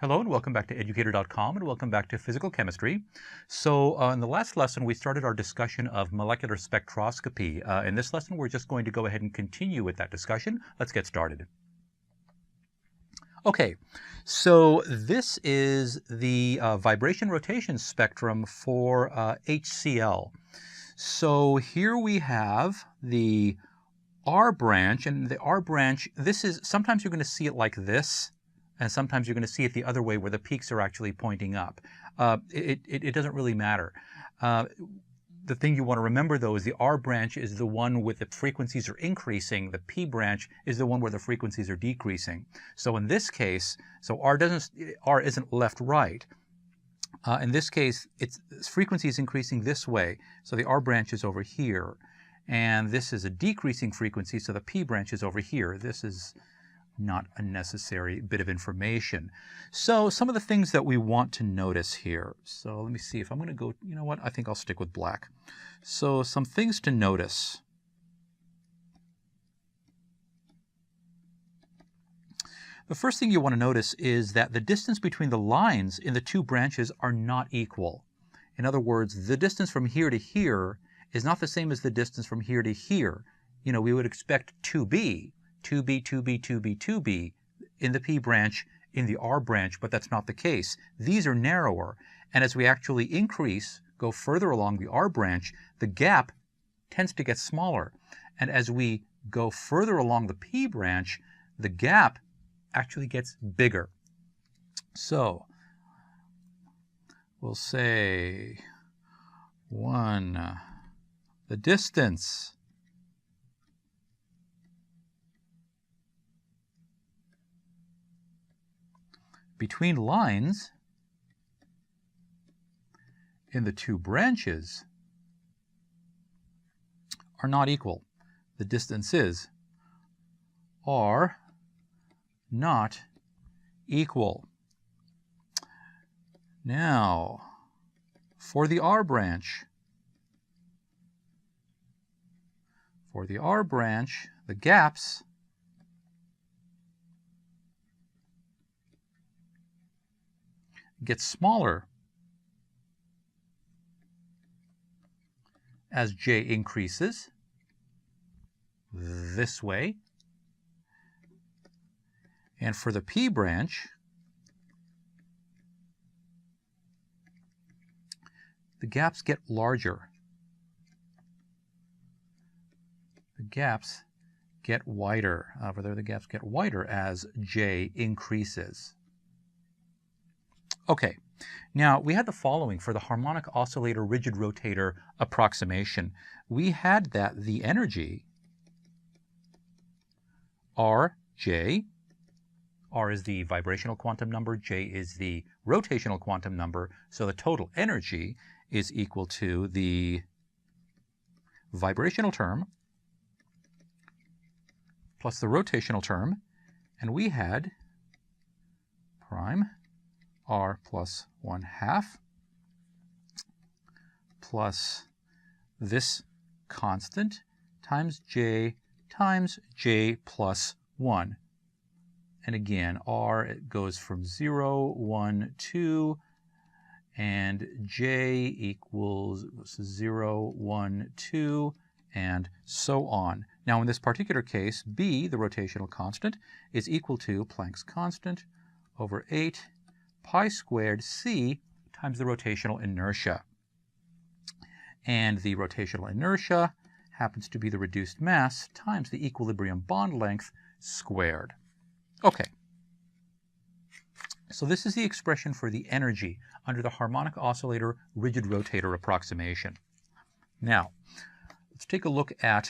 Hello and welcome back to Educator.com and welcome back to physical chemistry. So in the last lesson we started our discussion of molecular spectroscopy. In this lesson we're just going to go ahead and continue with that discussion. Let's get started. Okay, so this is the vibration rotation spectrum for HCl. So here we have the R branch, and the R branch, this is, sometimes you're going to see it like this, and sometimes you're going to see it the other way where the peaks are actually pointing up. It doesn't really matter. The thing you want to remember though is the R branch is the one with the frequencies are increasing. The P branch is the one where the frequencies are decreasing. So in this case, so R isn't left-right. In this case, its frequency is increasing this way. So the R branch is over here. And this is a decreasing frequency, so the P branch is over here. This is not a necessary bit of information. So some of the things that we want to notice here. So let me see if I'm going to go, you know what, I think I'll stick with black. So some things to notice. The first thing you want to notice is that the distance between the lines in the two branches are not equal. In other words, the distance from here to here is not the same as the distance from here to here. You know, we would expect 2b, 2b, 2b, 2b, 2b in the P branch, in the R branch, but that's not the case. These are narrower, and as we actually increase, go further along the R branch, the gap tends to get smaller. And as we go further along the P branch, the gap actually gets bigger. So we'll say the distance between lines in the two branches are not equal. The distances are not equal. Now, for the R branch, the gaps get smaller as J increases this way. And for the P branch, the gaps get larger. The gaps get wider. The gaps get wider as J increases. Okay, now we had the following for the harmonic oscillator rigid rotator approximation. We had that the energy Rj, R is the vibrational quantum number, J is the rotational quantum number, so the total energy is equal to the vibrational term plus the rotational term, and we had prime R plus 1/2 plus this constant times J plus 1. And again, R, it goes from 0, 1, 2, and J equals 0, 1, 2, and so on. Now in this particular case, B, the rotational constant, is equal to Planck's constant over 8 pi squared C times the rotational inertia. And the rotational inertia happens to be the reduced mass times the equilibrium bond length squared. Okay. So this is the expression for the energy under the harmonic oscillator rigid rotator approximation. Now, let's take a look at